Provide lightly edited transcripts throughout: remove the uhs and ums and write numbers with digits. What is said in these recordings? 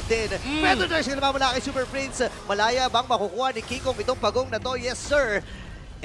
din. Predators na naman mula kay Super Prince. Malaya bang makukuha ni Kingkong itong pagong na to? Yes, sir.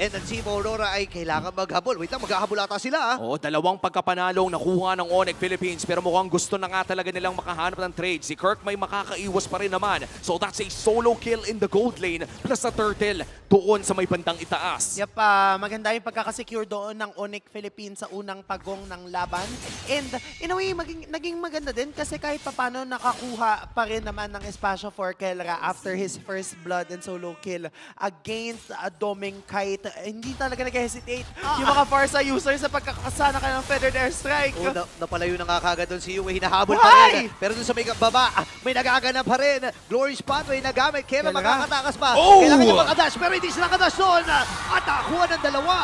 And ang Team Aurora ay kailangan maghabol. Wait lang, maghahabol ata sila. Oo, dalawang pagkapanalong nakuha ng Onyx Philippines pero mukhang gusto na nga talaga nilang makahanap ng trade. Si Kirk may makakaiwas pa rin naman. So that's a solo kill in the gold lane plus a turtle doon sa may bandang itaas. Yep, maganda yung pagkakasecure doon ng Onyx Philippines sa unang pagong ng laban. And in a way, naging maganda din kasi kahit papano nakakuha pa rin naman ng espasyo for Kelra after his first blood and solo kill against Doming Kite. Hindi talaga nag-hesitate yung mga Forza users sa pagkakasana ka ng Feathered Airstrike. Oh, napalayo na nga kagad doon si Yue. Hinahabol pa rin. Pero doon sa may baba, may nagaganap pa rin. Glory Spotway nagamit. Kailan makakatakas pa? Kailangan niya makadash. Pero hindi sila nakadash doon. At nakakuha ng dalawa.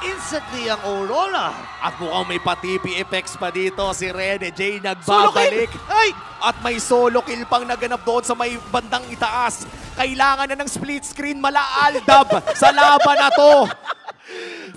Instantly ang Aurora. At mukhang may pa-TP effects pa dito. Si Rene J nagbabalik. Ay! At may solo kill pang naganap doon sa may bandang itaas. Kailangan na ng split screen mala Aldab sa laban na to.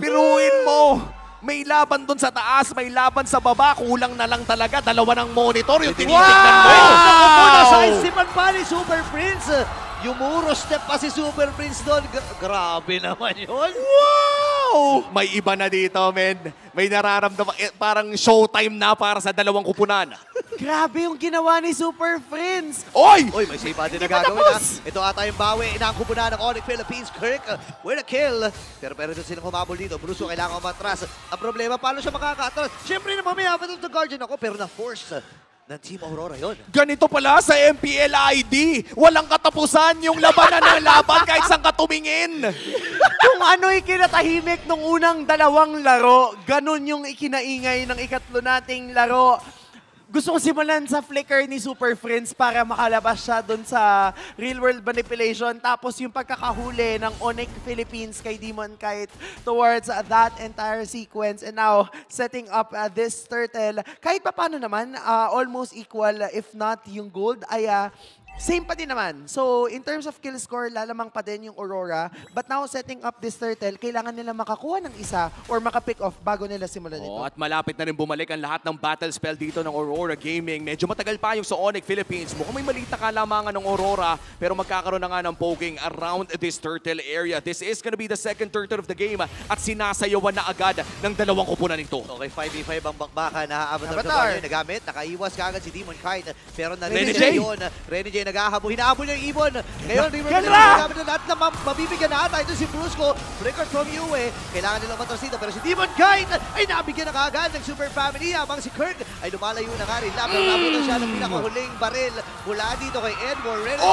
Piruin mo. May laban doon sa taas, may laban sa baba. Kulang na lang talaga. Dalawa ng monitor. Yung tinitignan mo. Wow! Sipan pa ni Super Prince. Yumuro step pa si Super Prince doon. Grabe naman yun. Wow! May iba na dito, men. May nararamdaman. Parang showtime na para sa dalawang kupunan. Grabe yung ginawa ni Super Prince. Oy! Oy, may save din na gagawin ha. Ito ata yung bawi. Inaangko na ng Onyx Philippines. Kirk with a kill. Pero doon silang humabol dito. Bruso kailangan umatras. Ang problema, paano siya makaka-atras? Siyempre naman may habang ng Guardian ako. Pero na-force ng Team Aurora yon. Ganito pala sa MPL ID. Walang katapusan yung labanan ng laban kahit saan ka tumingin. Kung ano'y kinatahimik nung unang dalawang laro, ganun yung ikinaingay ng ikatlo nating laro. Gusto ko simulan sa flicker ni Super Prince para makalabas siya dun sa real-world manipulation. Tapos yung pagkakahuli ng Onyx Philippines kay Demon Kite towards that entire sequence. And now, setting up this turtle. Kahit pa paano naman, almost equal, if not yung gold, ay same pa din naman. So, in terms of kill score, lalamang pa din yung Aurora. But now, setting up this turtle, kailangan nila makakuha ng isa or makapick off bago nila simulan ito. At malapit na rin bumalik ang lahat ng battle spell dito ng Aurora Gaming. Medyo matagal pa yung sa Onyx Philippines. Mukhang may maliit na kalamangan ng Aurora, pero magkakaroon na nga ng poking around this turtle area. This is gonna be the second turtle of the game at sinasayawan na agad ng dalawang kupunan nito. Okay, 5v5 ang bakbakan. Avatar sa Guardian nagamit. Nakaiwas kagad si Demon Kite. Pero Rene J yun. Rene J naghahabol. Hinahabol niya yung Ibon. Ngayon, River nagamit na lahat na mabibigyan na ata. Ito si Brusco. Flicker from Yue. Kailangan nilang matras dito. Pero si Demon Kite ay nabigyan na kagad ng Super Family. Habang si Kirk ay lumalayo na nga rin. Labang na siya ng pinakahuling baril. Mula dito kay Edward. Rene J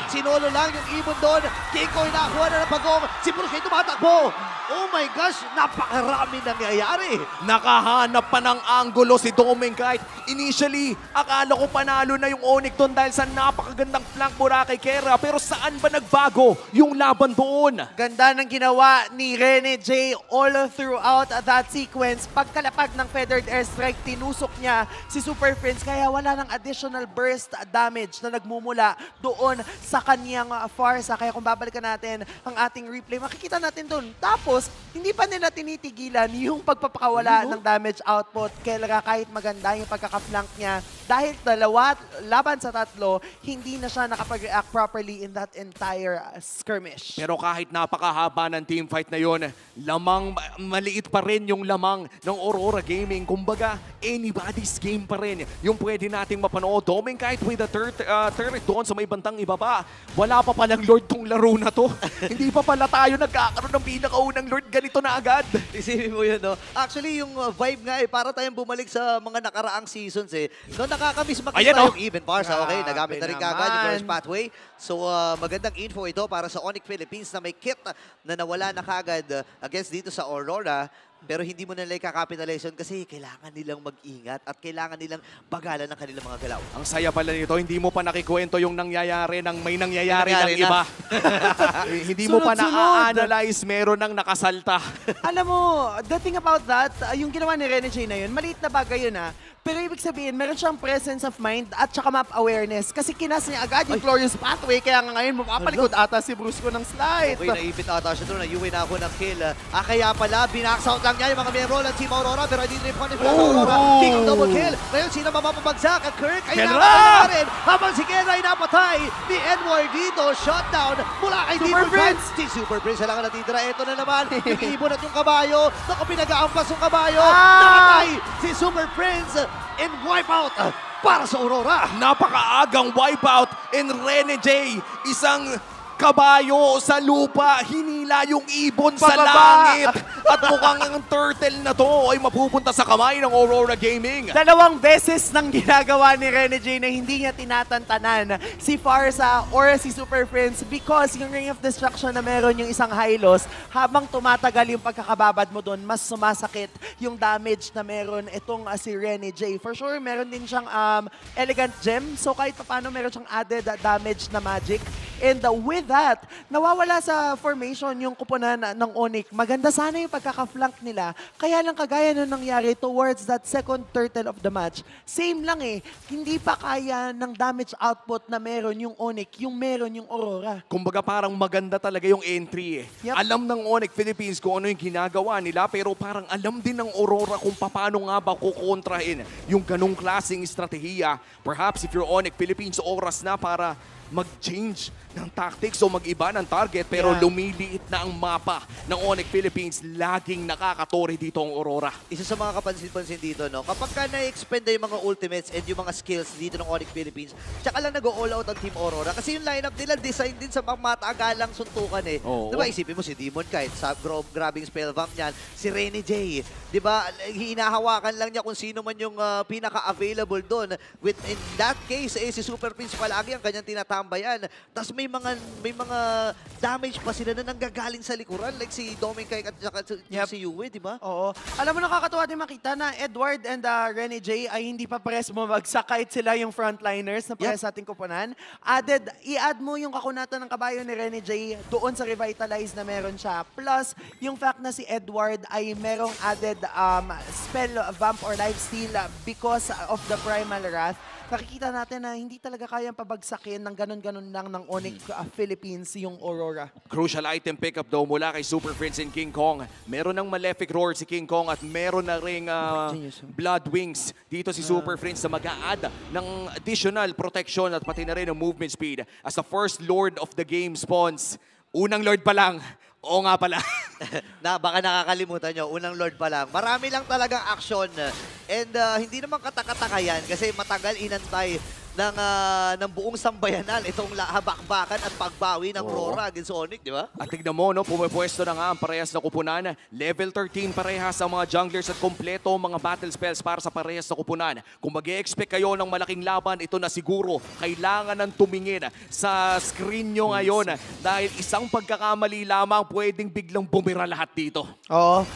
sinolo lang yung Ibon doon. Kingkoy nakakuha na ng pagong. Si Brusco ay tumatakbo. Oh my gosh, napakarami nangyayari. Nakahanap pa ng angulo si Doming Kite. Initially, akala ko panalo na yung Onyx doon dahil sa napakagandang flank mula kay Kera. Pero saan ba nagbago yung laban doon? Ganda ng ginawa ni Rene J all throughout that sequence. Pagkalapag ng Feathered Airstrike, tinusok niya si Super Prince kaya wala ng additional burst damage na nagmumula doon sa kanyang Farsa. Kaya kung babalikan natin ang ating replay, makikita natin doon. Tapos, hindi pa nila tinitigilan yung pagpapakawala ng damage output. Kaya kahit maganda yung pagkaka-flank niya, dahil dalawa laban sa tatlo, hindi na siya nakapag-react properly in that entire skirmish. Pero kahit napakahaba ng teamfight na yon, lamang, maliit pa rin yung lamang ng Aurora Gaming. Kumbaga, anybody's game pa rin yung pwede nating mapanood. Doming Kite with the turret doon sa may bantang ibaba. Wala pa palang Lord tong laro na to. Hindi pa pala tayo nagkakaroon ng pinakaunang Lord ganito na agad. Isipin mo yun, no? Actually, yung vibe nga para tayong bumalik sa mga nakaraang seasons eh. No, nakakamiss makita yung even Farsa. Okay, nagamit na rin kagad yung First Pathway. So, magandang info ito para sa Onyx Philippines na may kit na nawala na kagad against dito sa Aurora. Pero hindi mo nila ikakapitalization kasi kailangan nilang mag-ingat at kailangan nilang bagalan ng kanilang mga galaw. Ang saya pala nito, hindi mo pa nakikwento yung nangyayari ng may nangyayari ng iba. Hindi mo pa na-analyze, meron ng nakasalta. Alam mo, the thing about that, yung ginawa ni Rene J na yun, maliit na bagay yun Pero ibig sabihin, meron siyang presence of mind at saka map awareness. Kasi kinas niya agad yung Glorious Pathway. Kaya nga ngayon, mapapalikod ata si Brusco ng slide. Okay, naipit ata siya doon. Yue na ako ng kill. Kaya pala, binaksout lang lang niya yung mga miyembro ng Team Aurora pero hindi rin punish ng Aurora. King of double kill. Ngayon sino mapapabagsak? Ang Kirk ay Kenra! napatay na rin. Habang si Kenra ay napatay ni Edward dito. Shutdown mula kay Super Demon Knight. Prince! Si Super Prince lang ang natitira. Ito na naman yung ibon at yung kabayo. Naku, pinag-aampas yung kabayo. Napatay si Super Prince and wipe out para sa Aurora. Napakaagang wipeout in Rene J. Isang kabayo sa lupa, hinila yung ibon sa Pababa. langit. At mukhang ang turtle na to ay mapupunta sa kamay ng Aurora Gaming. 2 beses nang ginagawa ni Rene J na hindi niya tinatantanan si Farsa or si Super Prince because yung Ring of Destruction na meron yung isang Hylos, habang tumatagal yung pagkakababad mo doon, mas sumasakit yung damage na meron itong si Rene J. For sure, meron din siyang Elegant Gem, so kahit paano meron siyang added damage na magic. And with that, nawawala sa formation yung kupunan ng Onyx. Maganda sana yung pagkaka-flank nila. Kaya lang kagaya nung nangyari towards that second turtle of the match, same lang eh. Hindi pa kaya ng damage output na meron yung Onyx, yung meron yung Aurora. Kumbaga parang maganda talaga yung entry eh. Yep. Alam ng Onyx Philippines kung ano yung ginagawa nila pero parang alam din ng Aurora kung paano nga ba kukontrahin yung ganong klaseng estratehiya. Perhaps if you're Onyx Philippines, oras na para mag-change ng tactics o mag-iba ng target pero Yeah. lumiliit na ang mapa ng Onyx Philippines. Laging nakakatori dito ang Aurora. Isa sa mga kapansin-pansin dito, no? Kapag ka na-expend na yung mga ultimates and yung mga skills dito ng Onyx Philippines, tsaka lang nag-all out ang Team Aurora. Kasi yung lineup nila, design din sa matagalang suntukan eh. Oo. Diba, isipin mo si Demon Knight, sa grabbing spell vamp niyan, si Rene J. Diba, hinahawakan lang niya kung sino man yung pinaka-available doon. In that case, si Super Prince palagi ang kanyang tinatambayan. Tapos may mga damage pa sila na nanggagaling sa likuran, like si Dominic at saka si Yue, di ba? Oo. Alam mo, nakakatuwa din makita na Edward and Rene J ay hindi pa pares bumagsak kahit sila yung frontliners na pares sa ating kupunan. I-add mo yung kakunatan ng kabayo ni Rene J doon sa Revitalize na meron siya. Plus, yung fact na si Edward ay merong added spell, vamp, or lifesteal because of the Primal Wrath. Nakikita natin na hindi talaga kayang pabagsakin ng ganun-ganun lang ng Onyx Philippines yung Aurora. Crucial item pickup daw mula kay Super Prince and King Kong. Meron ng Malefic Roar si King Kong at meron na ring Blood Wings. Dito si Super Prince na mag-a-add ng additional protection at pati na rin ng movement speed as the first Lord of the game spawns. Unang Lord pa lang. Oo nga pala. Na baka nakakalimutan nyo, unang Lord pa lang. Marami lang talagang action. And hindi naman katakataka yan kasi matagal inantay ng buong sambayanan itong habakbakan at pagbawi ng Aurora against Onyx, di ba? At tignan mo, no, pumipwesto na nga ang parehas na kupunan. Level 13 parehas ang mga junglers at kompleto mga battle spells para sa parehas na kupunan. Kung mag-e-expect kayo ng malaking laban, ito na siguro kailangan ng tumingin sa screen nyo ngayon dahil isang pagkakamali lamang pwedeng biglang bumira lahat dito. Oo.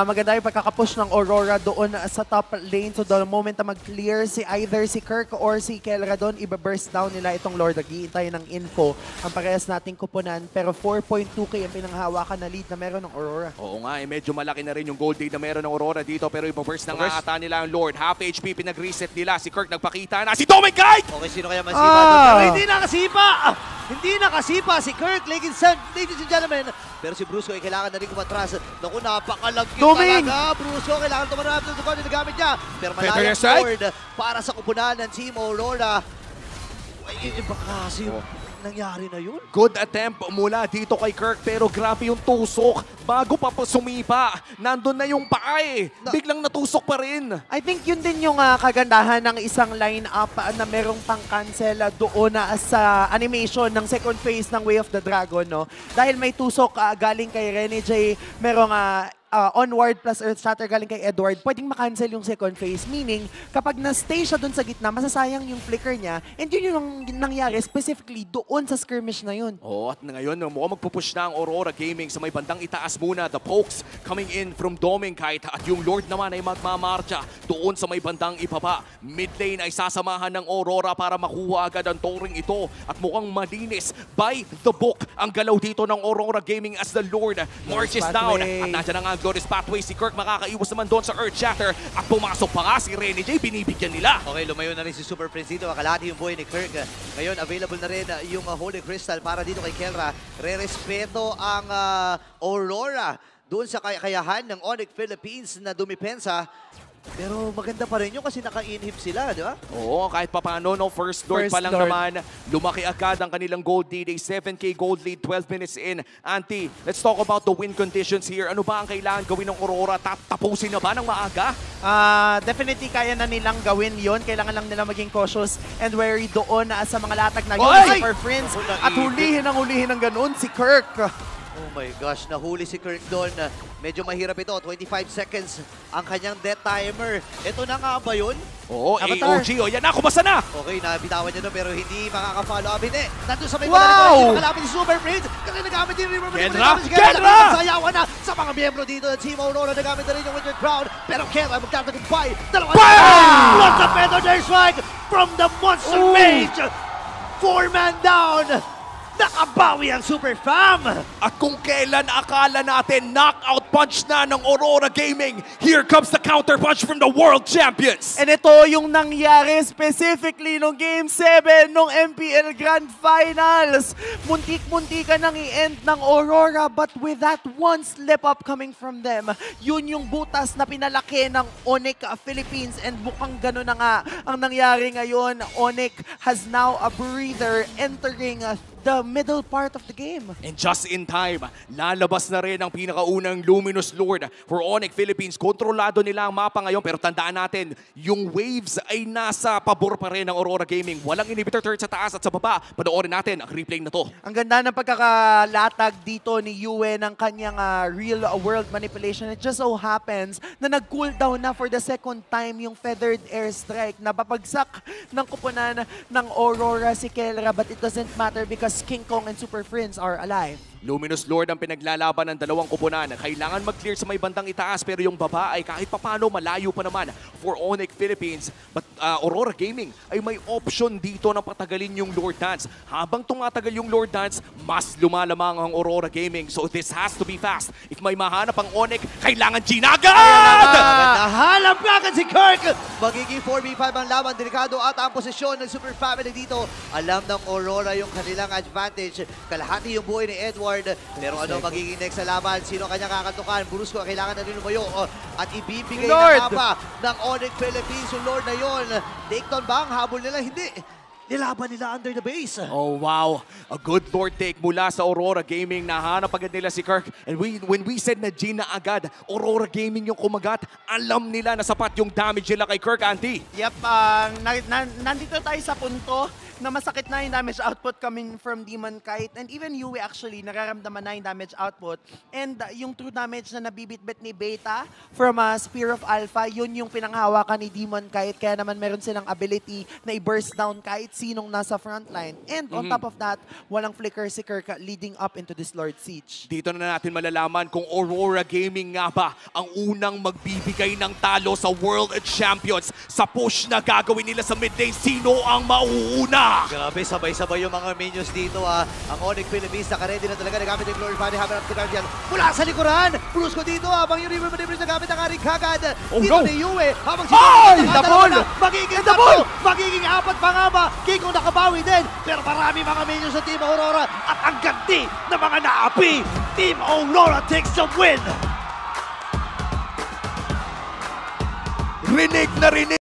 Maganda yung pagkakapush ng Aurora doon sa top lane. So the moment na mag-clear either si Kirk or si Kelra doon, iba-burst down nila itong Lord. Nag-iintay ng info ang parehas nating kupunan. Pero 4.2k ang pinanghawakan na lead na meron ng Aurora. Oo nga, medyo malaki na rin yung gold lead na meron ng Aurora dito pero iba-burst na nga ata nila ang Lord. Half HP pinag-reset nila. Si Kirk nagpakita na. Si Dominic Guide! Okay, sino kaya masipa doon? Pero hindi nakasipa! Hindi nakasipa si Kirk, ladies and gentlemen. Pero si Brusco ay kailangan na rin kumatras. Naku, napakalagkit talaga. Brusco, kailangan tumarap ng tukon na nagamit niya. Pero malayang Lord para sa kupunan ng Team Aurora. Ay, iba kasi yung nangyari na yun. Good attempt mula dito kay Kirk pero grabe yung tusok. Bago pa sumipa, nandun na yung paa eh. Biglang natusok pa rin. I think yun din yung kagandahan ng isang line-up na merong pang-cancel doon sa animation ng second phase ng Way of the Dragon. No? Dahil may tusok galing kay Rene J, merong onward plus Earth Shatter galing kay Edward, pwedeng makancel yung second phase. Meaning, kapag na-stay siya doon sa gitna, masasayang yung flicker niya. And yun yung nangyari specifically doon sa skirmish na yun. Oh, at ngayon, mukhang magpupush na ang Aurora Gaming sa may bandang itaas muna. The pokes coming in from Dominic at yung Lord naman ay magmamarcha doon sa may bandang ibaba. Mid lane ay sasamahan ng Aurora para makuha agad ang touring ito. At mukhang malinis by the book ang galaw dito ng Aurora Gaming as the Lord marches down. At nandiyan na nga ang Glorious Pathway. Si Kirk makakaiwas naman doon sa Earth Shatter. At pumasok pa nga si Rene J, binibigyan nila. Okay, lumayo na rin si Super Prince dito. Kalahati yung buhay ni Kirk. Ngayon, available na rin yung Holy Crystal para dito kay Kelra. Re-respeto ang Aurora doon sa kakayahan ng Onyx Philippines na dumipensa. Pero maganda pa rin yun kasi naka-inhib sila, di ba? Oo, kahit papano, no, first Lord pa lang naman, lumaki agad ang kanilang gold lead. A 7K gold lead, 12 minutes in. Auntie, let's talk about the win conditions here. Ano ba ang kailangan gawin ng Aurora? Tapusin na ba ng maaga? Definitely kaya na nilang gawin yon. Kailangan lang nila maging cautious and wary doon sa mga latag na yun. Super Friends. At hulihin ng ganoon si Kirk. Oh my gosh, nahuli si Kirk doon. Medyo mahirap ito, 25 seconds ang kanyang death timer. Ito na nga ba yun? Oo, Avatar. AOG. O, yan na, kumasa na! Okay, nabitawan niya doon pero hindi makaka-follow up. Hindi, nandun sa may Wow! hindi makalapit si Super Prince. Kasi nagamit din River. Kendra! Sayawan na sa mga miyembro dito ng Team Aurora. Nagamit na rin yung Winter Crown. Pero Kendra magtatagumpay. Dalawa Bam! Lots of Feather Dare Strike from the Monster Mage. 4-man down. Nakabawi ang Super Fam! At kung kailan akala natin knockout punch na ng Aurora Gaming, here comes the counter punch from the World Champions! And ito yung nangyari specifically nung Game 7 nung MPL Grand Finals. Muntik-muntik ka nang i-end ng Aurora but with that one slip up coming from them, yun yung butas na pinalaki ng Onyx Philippines and mukhang gano'n na nga ang nangyari ngayon. Onyx has now a breather entering the middle part of the game. And just in time, lalabas na rin ang pinakaunang Luminous Lord for Onyx Philippines. Kontrolado nila ang mapa ngayon pero tandaan natin, yung waves ay nasa pabor pa rin ng Aurora Gaming. Walang inhibitor turret sa taas at sa baba. Panoorin natin ang replay na to. Ang ganda ng pagkakalatag dito ni Yue ng kanyang real world manipulation. It just so happens na nag-cooldown na for the second time yung feathered airstrike. Napapagsak ng kupunan ng Aurora si Kelra but it doesn't matter because King Kong and Super Friends are alive. Luminous Lord ang pinaglalaban ng dalawang kupunan. Kailangan mag-clear sa may bandang itaas pero yung baba ay kahit papano malayo pa naman for Onyx Philippines. But Aurora Gaming ay may option dito na patagalin yung Lord Dance. Habang tumatagal yung Lord Dance, mas lumalamang ang Aurora Gaming. So this has to be fast. If may mahanap ang Onyx, kailangan ginagad! Nahalap agad si Kirk! Magiging 4v5 ang laban. Delikado at ang posisyon ng Super Family dito. Alam ng Aurora yung kanilang advantage. Kalahati yung buhay ni Edward. Pero ano magiging next sa laban? Sino kanya kakantukan? Brusco kailangan na rin lumayo at ibibigay na mapa ng Onyx Philippines yung Lord na yon. Dayton ba ang habol nila? Hindi. Nilaban nila under the base. Oh wow, a good Lord take mula sa Aurora Gaming. Nahanap agad nila si Kirk. And when we said na Gina agad, Aurora Gaming yung kumagat, alam nila na sapat yung damage nila kay Kirk, Auntie. Yep, nandito tayo sa punto na masakit na yung damage output coming from Demon Kite. And even Yue actually, nararamdaman na yung damage output. And yung true damage na nabibitbit ni Beta from Spear of Alpha, yun yung pinanghawakan ni Demon Kite. Kaya naman meron silang ability na i-burst down kahit sinong nasa frontline. And on top of that, walang flicker si Kirk leading up into this Lord Siege. Dito na natin malalaman kung Aurora Gaming nga ba ang unang magbibigay ng talo sa World Champions. Sa push na gagawin nila sa mid lane, sino ang mauuna? Grabe, sabay-sabay yung mga minions dito. Ang Onyx Philippines naka-ready na talaga. Nagamit yung Glory Fanny, habang up to mula sa likuran. Brusco dito, habang yung River Manipulation nagamit ang Arik Kagad. Dito ni Yue, habang si magiging tatlo, magiging apat pa nga ba? King nakabawi din. Pero marami mga minions sa Team Aurora at ang ganti na mga naapi. Team Aurora takes the win. Rinig na rinig!